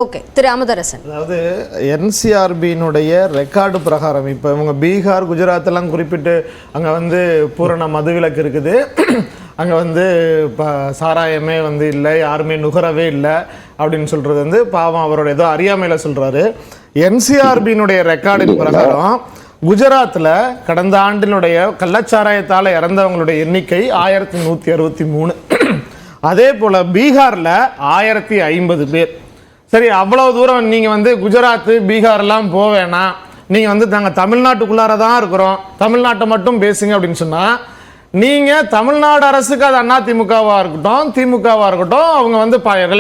Okay திரு அமுதரசன், அதாவது என்சிஆர்பியினுடைய record பிரகாரம் இப்போ இவங்க பீகார் குஜராத் எல்லாம் குறிப்பிட்டு அங்கே வந்து பூரண மதுவிலக்கு இருக்குது, அங்கே வந்து இப்போ சாராயமே வந்து இல்லை, யாருமே நுகரவே இல்லை அப்படின்னு சொல்கிறது வந்து பாவம் அவரோட ஏதோ அறியாமையில் சொல்கிறாரு. என்சிஆர்பியினுடைய ரெக்கார்டின் பிரகாரம் குஜராத்தில் கடந்த ஆண்டினுடைய கள்ளச்சாராயத்தால் இறந்தவங்களுடைய எண்ணிக்கை 1163. அதே போல் பீகாரில் 1050 பேர். சரி, அவ்வளோ தூரம் நீங்கள் வந்து குஜராத்து பீகார்லாம் போவேணாம், நீங்கள் வந்து நாங்கள் தமிழ்நாட்டுக்குள்ளார தான் இருக்கிறோம், தமிழ்நாட்டை மட்டும் பேசுங்க அப்படின்னு சொன்னால், நீங்கள் தமிழ்நாடு அரசுக்கு அது அதிமுகவாக இருக்கட்டும் திமுகவாக இருக்கட்டும் அவங்க வந்து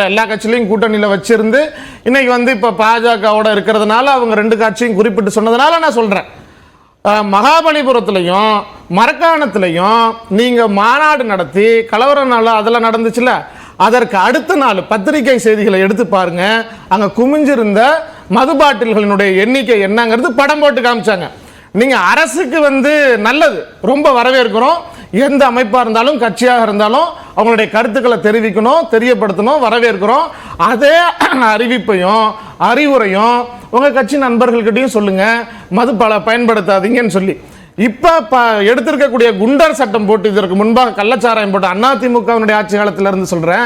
எல்லா கட்சியிலையும் கூட்டணியில் வச்சிருந்து இன்னைக்கு வந்து இப்போ பாஜகவோட இருக்கிறதுனால அவங்க ரெண்டு கட்சியும் குறிப்பிட்டு சொன்னதுனால நான் சொல்கிறேன். மகாபலிபுரத்துலையும் மரக்காணத்துலையும் நீங்கள் மாநாடு நடத்தி கலவரம் நாள் அதெல்லாம் நடந்துச்சுல, அதற்கு அடுத்த நாள் பத்திரிகை செய்திகளை எடுத்து பாருங்க, அங்க குமிஞ்சிருந்த மது பாட்டில்களினுடைய எண்ணிக்கை என்னங்கிறது படம் போட்டு காமிச்சாங்க. நீங்க அரசுக்கு வந்து நல்லது, ரொம்ப வரவேற்கிறோம். எந்த அமைப்பா இருந்தாலும் கட்சியாக இருந்தாலும் அவங்களுடைய கருத்துக்களை தெரிவிக்கணும், தெரியப்படுத்தணும், வரவேற்கிறோம். அதே அறிவிப்பையும் அறிவுரையும் உங்க கட்சி நண்பர்கள்கிட்டையும் சொல்லுங்க, மது பயன்படுத்தாதீங்கன்னு சொல்லி. இப்போ எடுத்திருக்கக்கூடிய குண்டர் சட்டம் போட்டு இதற்கு முன்பாக கள்ளச்சாராயம் போட்டு அதிமுகவினுடைய ஆட்சி காலத்திலிருந்து சொல்கிறேன்,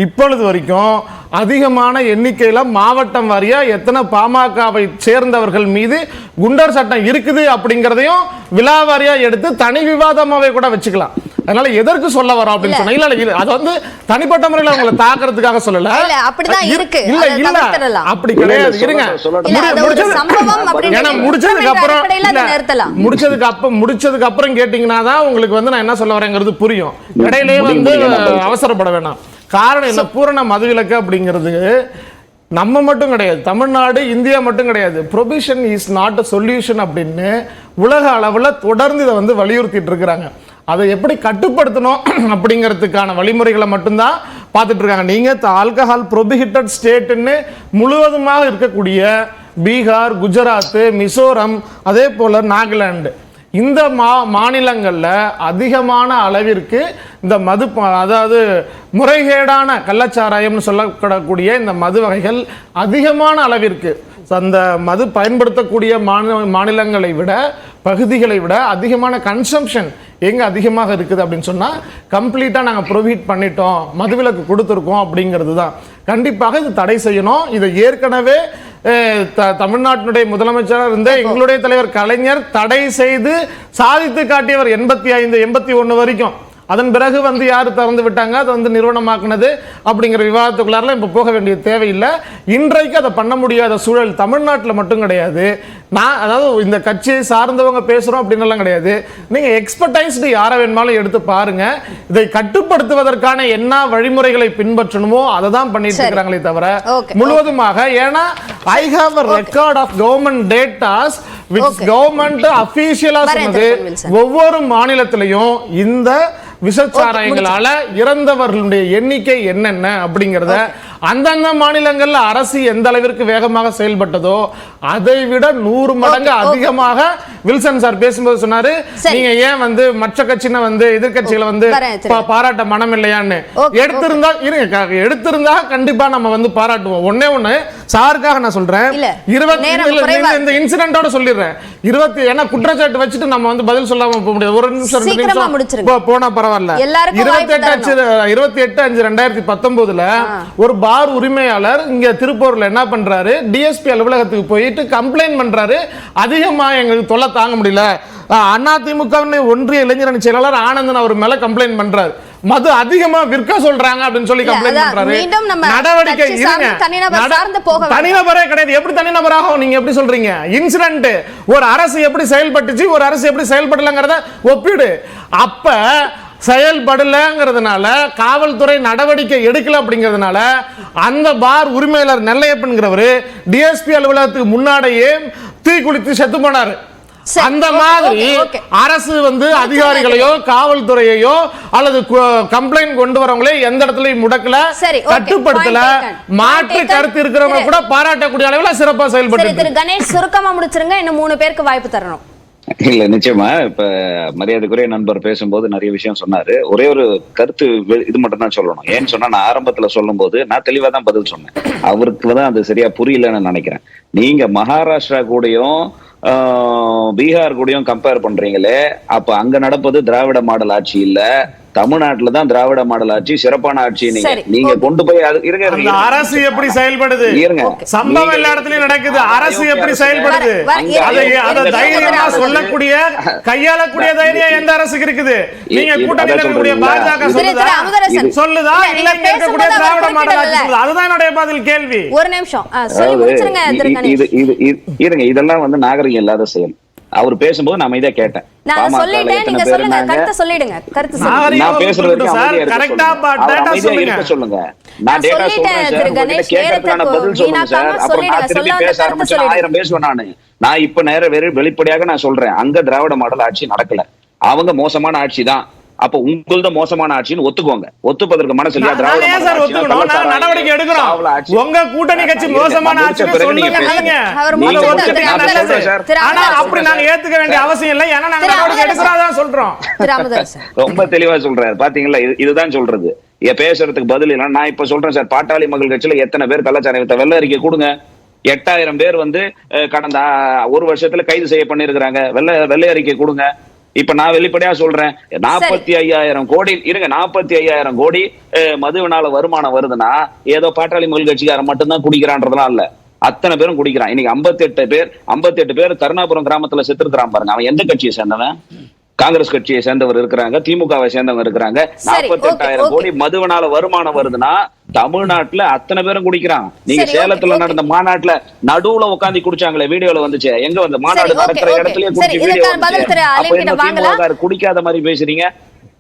இப்பொழுது வரைக்கும் அதிகமான எண்ணிக்கையில் மாவட்டம் வாரியாக எத்தனை பாமகவை சேர்ந்தவர்கள் மீது குண்டர் சட்டம் இருக்குது அப்படிங்கிறதையும் விழாவாரியாக எடுத்து தனி விவாதமாகவே கூட வச்சுக்கலாம். அதனால எதற்கு சொல்ல வரோம் அப்படின்னு சொன்னா, இல்ல அது வந்து தனிப்பட்ட முறையில் அவங்களை தாக்குறதுக்காக சொல்லல, அப்படிதான் இருக்கு. இல்ல இல்ல அப்படி கிடையாது. இருங்க, முடிச்சதுக்கு அப்புறம் கேட்டீங்கன்னா தான் உங்களுக்கு வந்து நான் என்ன சொல்ல வரேங்கிறது புரியும். இடையிலேயே வந்து அவசரப்பட வேண்டாம். காரணம் என்ன, பூரண மதுவிலக்கு அப்படிங்கிறது நம்ம மட்டும் கிடையாது, தமிழ்நாடு இந்தியா மட்டும் கிடையாது. ப்ரொபிஷன் இஸ் நாட் அ சொல்யூஷன் அப்படின்னு உலக அளவில் தொடர்ந்து இதை வந்து வலியுறுத்திட்டு இருக்கிறாங்க. அதை எப்படி கட்டுப்படுத்தணும் அப்படிங்கிறதுக்கான வழிமுறைகளை மட்டும்தான் பார்த்துட்டு இருக்காங்க. நீங்கள் ஆல்கஹால் ப்ரொபிஹிட்டட் ஸ்டேட்டுன்னு முழுவதுமாக இருக்கக்கூடிய பீகார், குஜராத், மிசோரம், அதே போல் நாகாலாந்து, இந்த மாநிலங்களில் அதிகமான அளவிற்கு இந்த மது, அதாவது முறைகேடான கள்ளச்சாராயம்னு சொல்லப்படக்கூடிய இந்த மது வகைகள் அதிகமான அளவிற்கு அந்த மது பயன்படுத்தக்கூடிய மாநிலங்களை விட பகுதிகளை விட அதிகமான கன்சம்ஷன் எங்கே அதிகமாக இருக்குது அப்படின்னு சொன்னால் கம்ப்ளீட்டாக நாங்கள் ப்ரொஹிபிட் பண்ணிட்டோம், மதுவிலக்கு கொடுத்துருக்கோம் அப்படிங்கிறது தான். கண்டிப்பாக இது தடை செய்யணும். இதை ஏற்கனவே தமிழ்நாட்டினுடைய முதலமைச்சராக இருந்த எங்களுடைய தலைவர் கலைஞர் தடை செய்து சாதித்து காட்டியவர் 85, 81 வரைக்கும். அதன் பிறகு வந்து யார் திறந்து விட்டாங்க, அதை வந்து நிறுவனமாக்குனது அப்படிங்கிற விவாதத்துக்குள்ளார இப்போ போக வேண்டிய தேவையில்லை. இன்றைக்கு அதை பண்ண முடியாத சூழல் தமிழ்நாட்டில் மட்டும் கிடையாது. அதாவது இந்த கட்சியை சார்ந்தவங்க பேசுகிறோம் அப்படின்னுலாம் கிடையாது. நீங்கள் எக்ஸ்பர்டைஸ்டு யாரை வேணுமாலும் எடுத்து பாருங்க. இதை கட்டுப்படுத்துவதற்கான என்ன வழிமுறைகளை பின்பற்றணுமோ அதை தான் பண்ணிட்டு இருக்கிறாங்களே தவிர முழுவதுமாக. ஏன்னா I have a record of government datas which government அபிஷியலா சொன்னது, ஒவ்வொரு மாநிலத்திலையும் இந்த விஷச்சாராயங்களால இறந்தவர்களுடைய எண்ணிக்கை என்னென்ன அப்படிங்கிறத அந்தந்த மாநிலங்கள்ல அரசு எந்த அளவிற்கு வேகமாக செயல்பட்டதோ அதை விட 100 மடங்கு அதிகமாக வில்சன் சார் பேசும்போது சொன்னாரு, நீங்க ஏன் வந்து மற்ற கட்சியின வந்து எதிர்கட்சிகளை வந்து பாராட்ட மனம் இல்லையான்னு. எடுத்திருந்தா கண்டிப்பா நம்ம வந்து பாராட்டுவோம். ஒண்ணு சாருக்காக நான் சொல்றேன், 20 இந்த இன்சிடென்ட்டோட சொல்லிடுறேன். 20 ஏன்னா குற்றச்சாட்டு வச்சுட்டு நம்ம வந்து பதில் சொல்லாம போக முடியாது. ஒரு நிமிஷம் 2 நிமிஷம் போனா பரவாயில்ல. 28/5/2019 ஒரு பார் உரிமையாளர் இங்க திருப்பூர்ல என்ன பண்றாரு, டிஎஸ்பி அலுவலகத்துக்கு போயிட்டு கம்ப்ளைண்ட் பண்றாரு, அதிகமா எங்களுக்கு தொல்லை தாங்க முடியல. அதிமுக ஒன்றிய இளைஞரணி செயலாளர் ஆனந்தன் அவர் மேல கம்ப்ளைண்ட் பண்றாரு, மது அதிகமா விற்க சொல்றாங்க அப்படின்னு சொல்லி கம்ப்ளைண்ட் பண்றாரு. நடவடிக்கை தனிநபரே கிடையாது. எப்படி தனிநபராக நீங்க எப்படி சொல்றீங்க? இன்சிடென்ட் ஒரு அரசு எப்படி செயல்பட்டுச்சு, ஒரு அரசு எப்படி செயல்படலங்கிறத ஒப்பிடு. அப்ப செயல்படலங்கிறதுனால காவல்துறை நடவடிக்கை எடுக்கல அப்படிங்கிறதுனால அந்த பார் உரிமையாளர் நெல்லையப்பன்கிறவர் டிஎஸ்பி அலுவலகத்துக்கு முன்னாடியே தீ குளித்து செத்து போனாரு. அந்த மாதிரி அரசு வந்து அதிகாரிகளையோ காவல்துறையோ அல்லது கம்ப்ளைண்ட் கொண்டு வரவங்களே எந்த இடத்துலயும் முடக்கல, கட்டுப்படுத்தல. மாற்று கருத்து இருக்கிறவங்க கூட பாராட்டக்கூடிய அளவில் சிறப்பாக செயல்பட்டு. கணேஷ் சுருக்கமா முடிச்சிருங்க, இன்னும் 3 பேருக்கு வாய்ப்பு தரணும். இல்ல நிச்சயமா. இப்ப மரியாதைக்குரிய நண்பர் பேசும்போது நிறைய விஷயம் சொன்னாரு. ஒரே ஒரு கருத்து இது மட்டும் தான் சொல்லணும். ஏன்னு சொன்னா, நான் ஆரம்பத்துல சொல்லும் போது நான் தெளிவா தான் பதில் சொன்னேன். அவருக்கு தான் அது சரியா புரியலன்னு நினைக்கிறேன். நீங்க மகாராஷ்டிரா கூடயும் பீகார் கூடயும் கம்பேர் பண்றீங்களே, அப்ப அங்க நடப்பது திராவிட மாடல் ஆட்சி இல்ல, தமிழ்நாட்டுல தான் திராவிட மாடல் ஆட்சி, சிறப்பான ஆட்சி. நீங்க கொண்டு போய் அரசு எப்படி செயல்படுது, சம்பவம் எல்லா இடத்துலயும் நடக்குது, அரசு எப்படி செயல்படுது, அதை தைரியமா சொல்லக்கூடிய கையாளக்கூடிய தைரியம் எந்த அரசுக்கு இருக்குது? நீங்க கூட்டணியில் இருக்கக்கூடிய பாஜக சொல்லுதா இல்ல இருக்கக்கூடிய திராவிட மாடல் ஆட்சி சொல்லுதா? அதுதான் என்னுடைய பதில் கேள்வி. ஒரு நிமிஷம் சொல்லி முடிச்சிருங்க. இருங்க, இதெல்லாம் வந்து நாகரிகம் இல்லாத செயல். அவர் பேசும்போது நான் அமைதியா கேட்டேன். நான் சொல்லிட்டேன், நீங்க சொல்லுங்க, கருத்து சொல்லிடுங்க. கருத்து சொல்லுங்க. நான் பேசுறது வரைக்கும் அமைதியா இருக்க சொல்லுங்க. நான் டேட்டா சொல்றேன் சார், கேட்கறதுக்கான பதில் சொல்லுங்க சார். அப்புறம் நான் திருப்பி பேச ஆரம்பிச்சா 1000 பேசுவேன் நானு. நான் இப்ப வெளிப்படையாக நான் சொல்றேன், அங்க திராவிட மாடல் ஆட்சி நடக்கல, அவங்க மோசமான ஆட்சி தான். அப்ப உங்களது மோசமான ஆட்சின்னு ஒத்துக்கோங்க. ஒத்துப்பதற்கு மனசு இல்லையா? நடவடிக்கை எடுக்கிறோம். உங்க கூட்டணி கட்சி மோசமான ஆட்சின்னு சொல்லுங்க. அப்படி நாங்க ஏத்துக்க வேண்டிய அவசியம் இல்லை. ஏன்னா நாங்க நடவடிக்கை எடுக்கிறோம் சொல்றோம். ரொம்ப தெளிவா சொல்றாரு. பாத்தீங்களா, இதுதான் சொல்றது. பேசுறதுக்கு பதில் இல்லை. நான் இப்ப சொல்றேன் சார், பாட்டாளி மக்கள் கட்சியில எத்தனை பேர் கலாச்சாரம் வித்த வெள்ள அறிக்கை கொடுங்க. 8000 பேர் வந்து கடந்த ஒரு வருஷத்துல கைது செய்ய பண்ணிருக்கிறாங்க. வெள்ளை அறிக்கை கொடுங்க. இப்ப நான் வெளிப்படையா சொல்றேன், 45,000 கோடி இருங்க, 45,000 கோடி மதுவினால வருமானம் வருதுன்னா ஏதோ பாட்டாளி மக்கள் கட்சிக்காரன் மட்டும்தான் குடிக்கிறான்றதுலாம் இல்ல, அத்தனை பேரும் குடிக்கிறான். இன்னைக்கு 58 பேர் கருணாபுரம் கிராமத்துல செத்துருக்கிறான் பாருங்க. அவன் எந்த கட்சியை சேர்ந்தவன்? காங்கிரஸ் கட்சியை சேர்ந்தவர் இருக்கிறாங்க, திமுகவை சேர்ந்தவங்க இருக்கிறாங்க. 48,000 கோடி மதுவினால வருமானம் வருதுன்னா தமிழ்நாட்டுல அத்தனை பேரும் குடிக்கிறாங்க. நீங்க சேலத்துல நடந்த மாநாட்டுல நடுவுல உட்காந்து குடிச்சாங்களே, வீடியோல வந்துச்சு. எங்க வந்து மாநாடு நடக்கிற இடத்துலயே குடிச்சு வீடியோ வந்துச்சு. குடிக்காத மாதிரி பேசுறீங்க.